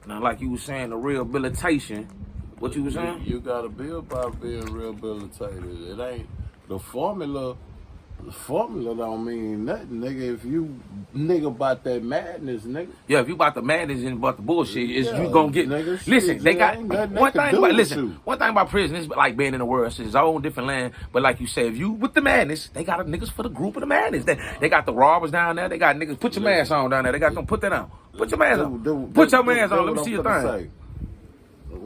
Now, like you was saying, the rehabilitation. What you was saying? You gotta be about being rehabilitated. It ain't the formula. The formula don't mean nothing, nigga. If you about that madness, nigga. Yeah, if you about the madness and about the bullshit, is Yeah, you gonna get. nigga, Listen, shit, they got ain't nothing one they can thing do about. with Listen, you. one thing about prison is like being in the world. It's its own different land. But like you said, if you with the madness, they got niggas for the group of the madness. They got the robbers down there. They got niggas. Put your mask on down there. They got them. Put that on. Put your mask on. Put your mask on. Let me see your thing.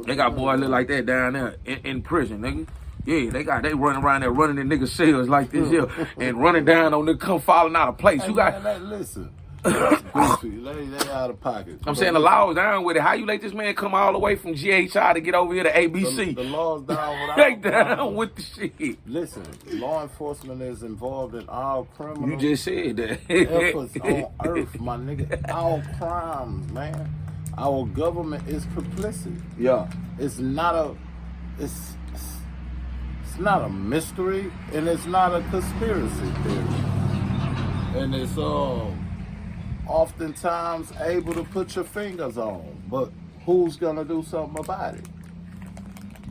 They got boys look like that down there in prison, nigga. Yeah, they running around there running in niggas' cells like this here and running down on them come falling out of place. Hey, You got listen. That's goofy. They out of pocket. I'm saying the law's down with it. How you let this man come all the way from GHI to get over here to ABC? The law's down with They down with the shit. Listen, law enforcement is involved in all criminal You just said that. efforts on earth, my nigga. All crimes, man. Our government is complicit. Yeah. It's not a mystery, and it's not a conspiracy theory. And it's oftentimes able to put your fingers on. But who's gonna do something about it?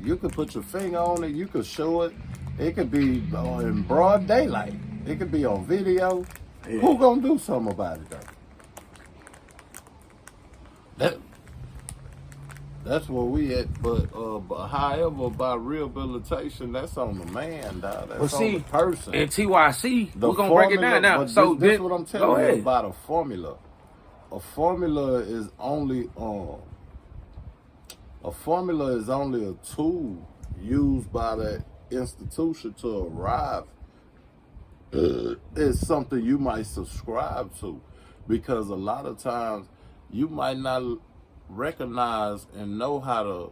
You could put your finger on it, you could show it. It could be in broad daylight. It could be on video. Yeah. Who gonna do something about it though? That's where we at, but however, by rehabilitation, that's on the man, dog. That's on the person. In TYC, we're gonna break it down now. So this is what I'm telling you about a formula. A formula is only a tool used by that institution to arrive. It's something you might subscribe to, because a lot of times you might not recognize and know how to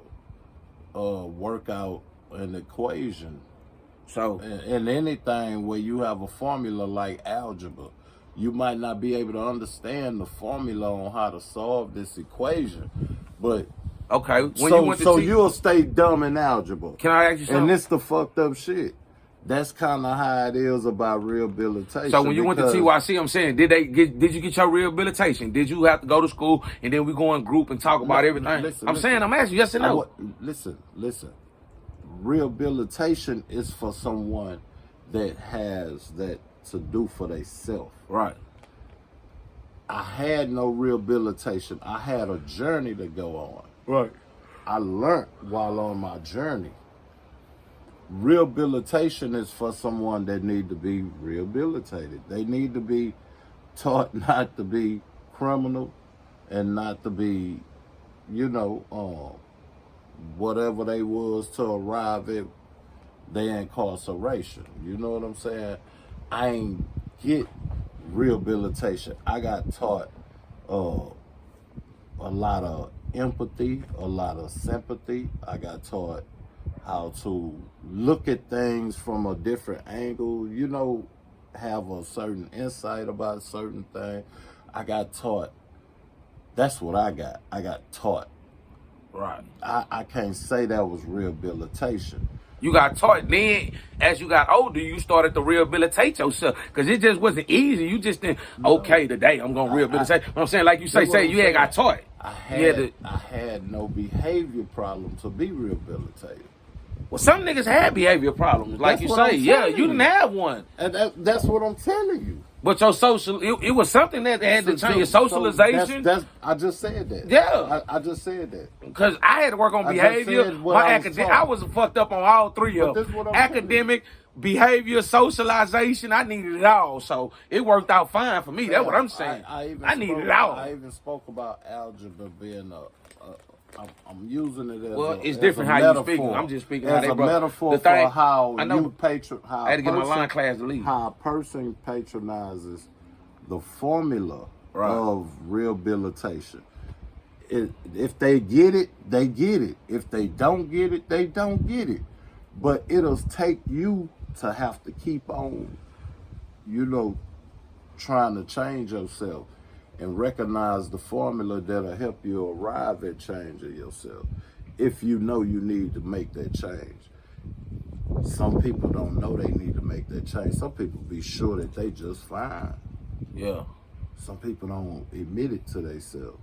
work out an equation. So in anything where you have a formula like algebra, you might not be able to understand the formula on how to solve this equation. But okay, you'll stay dumb in algebra. Can I ask you something? And this the fucked up shit. That's kind of how it is about rehabilitation. So when you went to TYC, I'm saying, did you get your rehabilitation? Did you have to go to school and then we go in group and talk about everything? I'm asking yes or no. Listen. Rehabilitation is for someone that has that to do for themselves. Right. I had no rehabilitation. I had a journey to go on. Right. I learned while on my journey. Rehabilitation is for someone that need to be rehabilitated. They need to be taught not to be criminal and not to be, whatever they was to arrive at their incarceration. You know what I'm saying? I ain't get rehabilitation. I got taught a lot of empathy, a lot of sympathy. I got taught how to look at things from a different angle, have a certain insight about a certain thing. I got taught. That's what I got. I got taught. Right. I can't say that was rehabilitation. You got taught. Then, as you got older, you started to rehabilitate yourself, because it just wasn't easy. You just didn't, okay, today I'm going to rehabilitate. I'm saying, like you say you had got taught. I had no behavior problem to be rehabilitated. Well, some niggas had behavior problems, like you say. Yeah, you didn't have one. And that's what I'm telling you. But your it was something that had to change your socialization. I just said that. Yeah. I just said that. Because I had to work on behavior. I was fucked up on all three of them. Academic, behavior, socialization. I needed it all. So it worked out fine for me. That's what I'm saying. I needed it all. I even spoke about algebra being I'm using it as it's different how you speaking. I'm just speaking as a metaphor for how you patron. I had to get my line class to leave. How a person patronizes the formula of rehabilitation. If they get it, they get it. If they don't get it, they don't get it. But it'll take you to have to keep on, trying to change yourself and recognize the formula that'll help you arrive at changing yourself if you know you need to make that change. Some people don't know they need to make that change. Some people be sure that they just fine. Yeah. Some people don't admit it to themselves.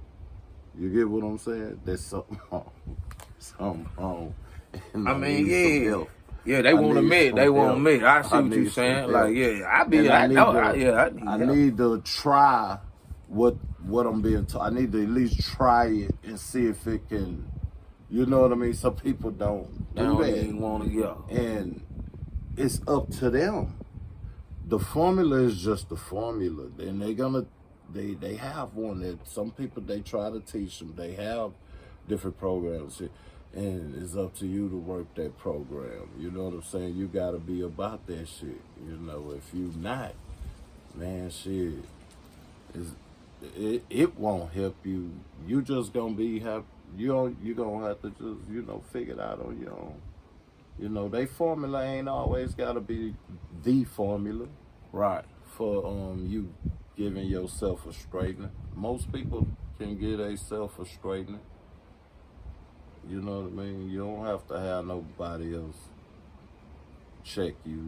You get what I'm saying? There's something wrong. Something wrong. And I mean, need some yeah. help. Yeah, they I won't need admit. some They won't help. admit. I see I what you need some saying. help. Like, yeah, I be. And I know. to, I need I help. need to try what I'm being taught. I need to at least try it and see if it can. You know what I mean? Some people don't They do don't that, even want to go. and it's up to them. The formula is just the formula. Then they have one that some people they try to teach them. They have different programs, and it's up to you to work that program. You know what I'm saying? You got to be about that shit. You know, if you not, man, shit, it won't help you. You just gonna be happy. You gonna have to just figure it out on your own. You know, they formula ain't always gotta be the formula. Right. For you giving yourself a straightener. Most people can get themselves a straightener. You know what I mean? You don't have to have nobody else check you.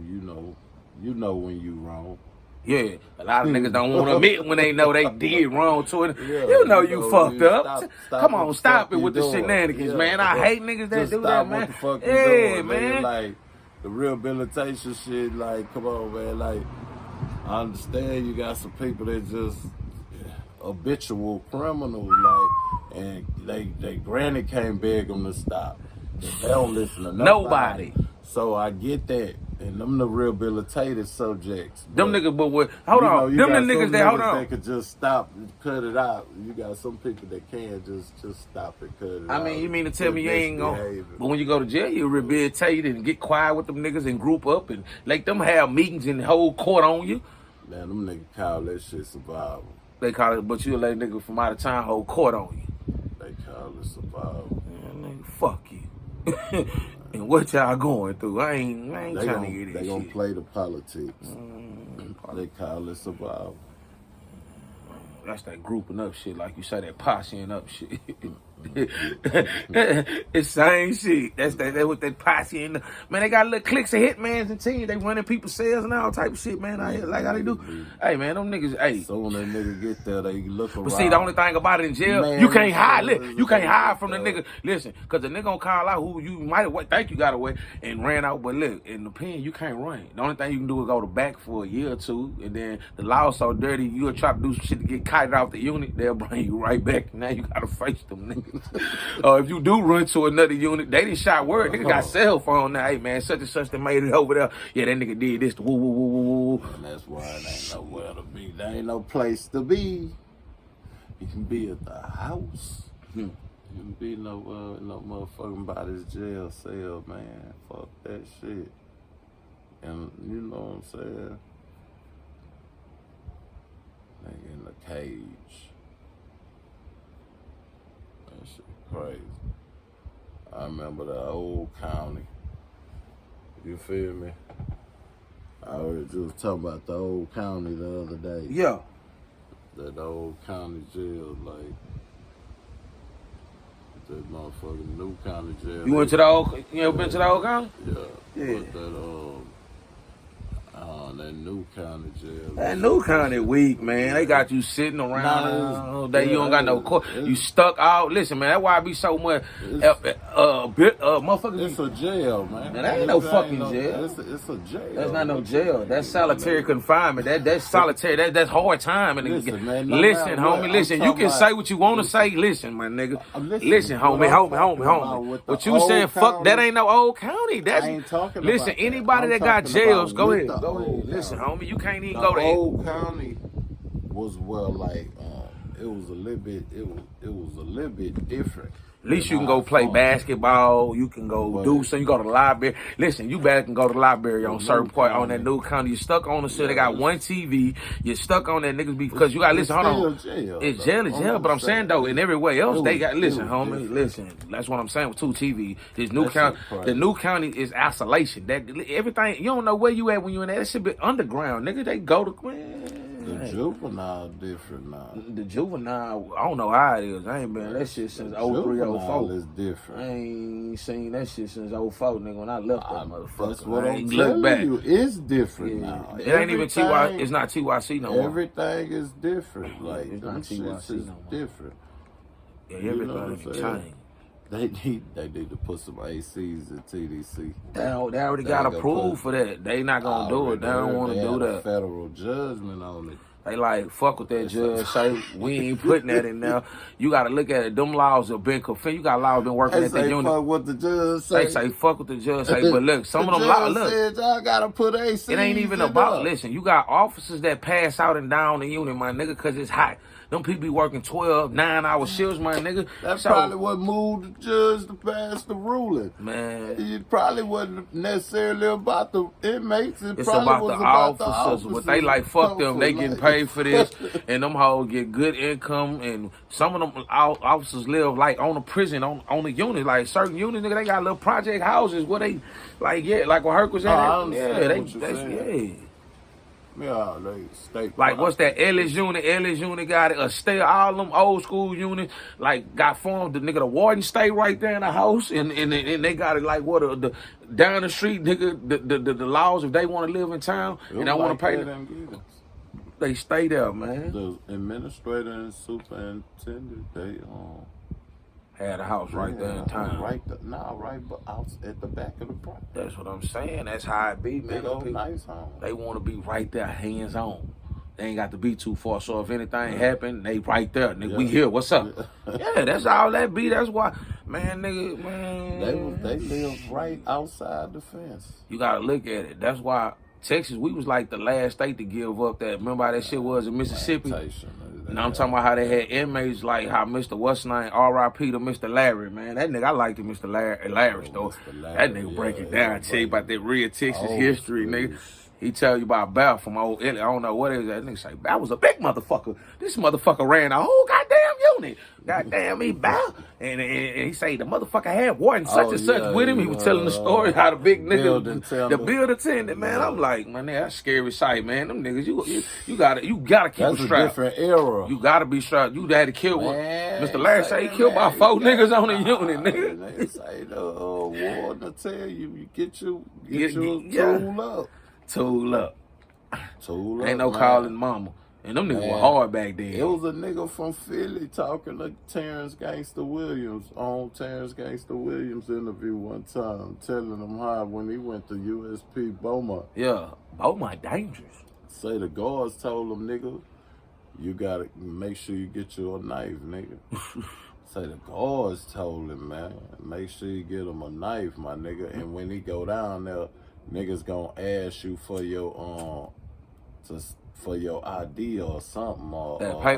You know when you wrong. Yeah, a lot of niggas don't want to admit when they know they did wrong to it. Yeah, you know you fucked up. Stop Come on, stop it with the doing. shenanigans, man. I hate niggas that Just do stop that, man. What the fuck you Yeah, doing, man. Like the rehabilitation shit. Like, come on, man. Like, I understand you got some people that just habitual criminals, like, and they granny can't beg them to stop. They don't listen to nobody. So I get that. And them the rehabilitated subjects. Them niggas, but what? Hold on. Them the niggas that hold on. They could just stop and cut it out. You got some people that can just stop and cut it out. I mean, you mean to tell me you ain't gonna? But when you go to jail, you rehabilitate and get quiet with them niggas and group up and let them have meetings and hold court on you. Man, them niggas call that shit survival. They call it, but you let nigga from out of town hold court on you. They call it survival. Man, nigga, fuck you. And what y'all going through? I ain't trying to get this. They gonna play the politics. They call it survival. That's that grouping up shit, like you say, that posseing up shit. It's same shit. That's what that posse and man, they got little cliques of hitmans and teams. They running people's sales and all type of shit, man. Like how they do. Hey man, them niggas. Hey, so when that nigga get there, they look around. But see, the only thing about it in jail, man, you can't hide. You can't hide from the nigga. Listen, cause the nigga gonna call out who you might have think you got away and ran out. But look, in the pen, you can't run. The only thing you can do is go to back for a year or two, and then the law so dirty, you'll try to do some shit to get kited off the unit. They'll bring you right back. Now you gotta face them niggas. If you do run to another unit, they didn't shot word. Nigga got cell phone now. Hey man, such and such that made it over there. Yeah, that nigga did this. Woo woo woo woo woo. And that's why it ain't nowhere to be. There ain't no place to be. You can be at the house. You can be no motherfucking body's jail cell, man. Fuck that shit. And you know what I'm saying? Nigga in the cage. That shit crazy. I remember the old county. You feel me? I was just talking about the old county the other day. Yeah. That old county jail, like that motherfucking new county jail. You went to the old? You ever been to the old county? Yeah. Yeah. But that new county jail. That new county weak, man. They got you sitting around all day. You don't got no court. You stuck out. Listen, man, that's why I be so much motherfuckers. It's a jail, man. Man, that ain't no fucking jail. It's a jail. That's not no jail. That's solitary confinement. That's solitary. That's hard time. And listen, man, listen, homie. Listen, you can say what you want to say. Listen, my nigga. Listen, homie. What you saying? Fuck, that ain't no old county. That's I ain't talking listen. About anybody that got jails, go ahead. Go ahead. Listen, homie. You can't even go to there. Old county was it was a little bit different. At least you can go play basketball. You can go do something. You go to the library. Listen, you better can go to the library on certain part on that new county. You're stuck on the shit. They got one TV. You're stuck on that niggas because you got to listen. Hold on. It's jail, but I'm saying though, in everywhere else they got. Listen, homie. Listen, that's what I'm saying with 2 TV. This new county. The new county is isolation. That everything you don't know where you at when you in there. That should be underground, nigga. They go to man. The juvenile different now. The juvenile, I don't know how it is. I ain't been that shit since 03, 04. Is different. I ain't seen that shit since 04, nigga. When I left that motherfucker. That's what I'm telling you. It's different now. It ain't even TY. It's not TYC no more. Everything is different. Like it's not TYC no more. Different. Yeah, You know what everything I'm can saying? change. They need to put some ACs in TDC. They already They got ain't gonna approved put. for that. They not I gonna do it. already They don't heard want they to do had a that. federal judgment on it. They like, fuck with that They judge. say, Say, we ain't putting that in there. You got to look at it. Them laws have been confirmed. You got laws been working they at the say unit. fuck what the judge They say. say, fuck with the judge. Say, but look, The some of them laws, judge look, said y'all gotta put ACs it ain't even in about, there. listen, you got officers that pass out and down the unit, my nigga, because it's hot. Them people be working 12, 9-hour shifts, my nigga. That's So, probably what moved the judge to pass the ruling. man, It probably wasn't necessarily about the inmates. It it's probably about the was about the officers. But they officers. like, fuck them. They Comfort, getting like. paid for this. And them hoes get good income. And some of them officers live like on a prison, on the unit. Like certain units, nigga, they got little project houses where they, like, yeah, like where Herc was at. I Yeah, understand what you're that's, saying. yeah. Yeah, they stay. Like, what's that? Ellis unit? Ellis unit got it. Stay, all them old school units, like, got formed. The nigga, the warden stay right there in the house. And they got it, like, what, the down the street, nigga, the laws, if they want to live in town and they want to pay them, they stay there, man. The administrator and superintendent, they Had a house right there in town. right out at the back of the property. That's what I'm saying. That's how it be, man. Big old nice home. They want to be right there, hands on. They ain't got to be too far. So if anything happen, they right there. Nigga, we here. What's up? Yeah, that's all that be. That's why, man, nigga, man. They live right outside the fence. You got to look at it. That's why Texas, we was like the last state to give up that. Remember how that shit was in Mississippi? And I'm talking about how they had inmates like how Mr. What's name, R.I.P. to Mr. Larry, man. That nigga, I liked it, Mr. Larry though. That nigga break it down, tell you about that real Texas history, nigga. He tell you about Bell from old Italy. I don't know what it is. That nigga say, Bell was a big motherfucker. This motherfucker ran a whole goddamn unit. Goddamn, he Bell. And he say the motherfucker had Warden such and such with him. He was telling the story how the big nigga, the build attendant, man. I'm like, man, that's a scary sight, man. Them niggas, you gotta keep that's a strap. That's a different era. You gotta be strapped. You had to kill one. Mr. Larry say he killed about 4 niggas on the unit, nigga. They say the warden will tell you get your tool up. Tool up. Ain't no man. calling mama. And them niggas were hard back then. It was a nigga from Philly talking to Terrence Gangster Williams on Terrence Gangster Williams interview one time, telling him how when he went to USP Beaumont. Yeah, Beaumont dangerous. Say the guards told him, nigga, you gotta make sure you get you a knife, nigga. Say the guards told him, man, make sure you get him a knife, my nigga. And when he go down there, niggas gonna ask you for your for your ID or something or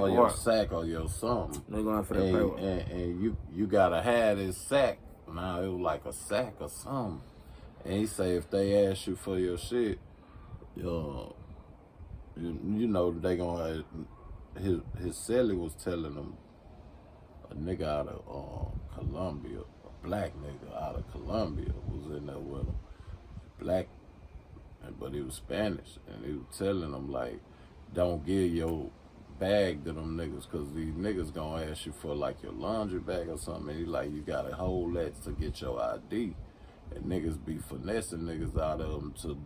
your sack or your something. They going for that paperwork. And you gotta have this sack. Now it was like a sack or something. And he say if they ask you for your shit, you know they gonna his celly was telling him a nigga out of Colombia, a black nigga out of Colombia was in there with him. Black, but he was Spanish, and he was telling them like, don't give your bag to them niggas, cause these niggas gonna ask you for like your laundry bag or something. And he like, you gotta hold that to get your ID, and niggas be finessing niggas out of them to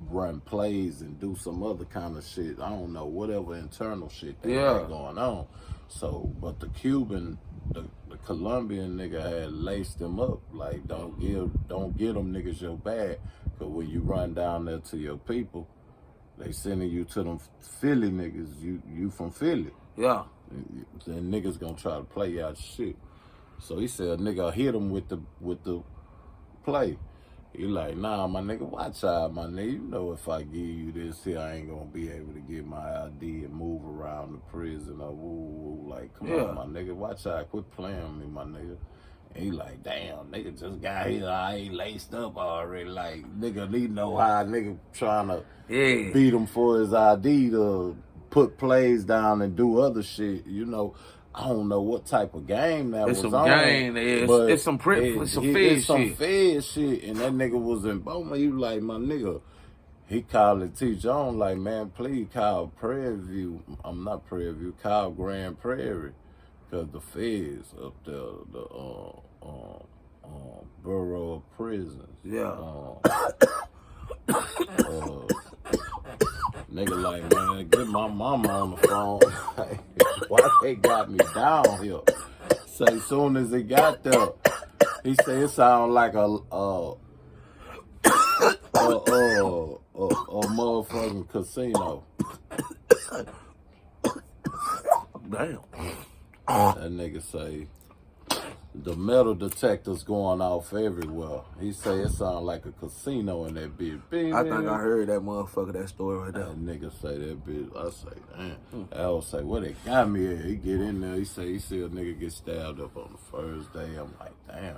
run plays and do some other kind of shit. I don't know, whatever internal shit they got going on. So, but the Cuban, the Colombian nigga had laced him up like, don't give them niggas your bag, cause when you run down there to your people, they sending you to them Philly niggas. You from Philly, yeah. Then niggas gonna try to play out shit. So he said, nigga hit him with the play. He like, nah, my nigga, watch out, my nigga. You know if I give you this here, I ain't gonna be able to get my ID and move around the prison or woo. Like, come on, my nigga, watch out. Quit playing with me, my nigga. And he like, damn, nigga just got here. I ain't laced up already. Like, nigga, he know how nigga trying to beat him for his ID to put plays down and do other shit, you know. I don't know what type of game that was on. It's some fed shit. And that nigga was in Beaumont. He was like, my nigga, he called the teacher on like, man, please call Prairie View. I'm not Prairie View, call Grand Prairie. Because the feds up there, the Bureau of Prisons. Nigga like, man, get my mama on the phone. Like, why they got me down here? Say, soon as it got there, he said it sound like a motherfucking casino. Damn. That nigga say the metal detectors going off everywhere. He say it sound like a casino in that bitch. I think I heard that motherfucker, that story right there. That nigga say that bitch. I say, damn. I was say, what they got me at? He get in there. He say he see a nigga get stabbed up on the first day. I'm like, damn.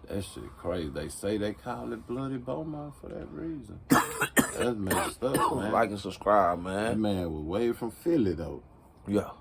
That shit crazy. They say they call it Bloody Beaumont for that reason. That's messed up, man. Like and subscribe, man. That man was way from Philly, though. Yeah.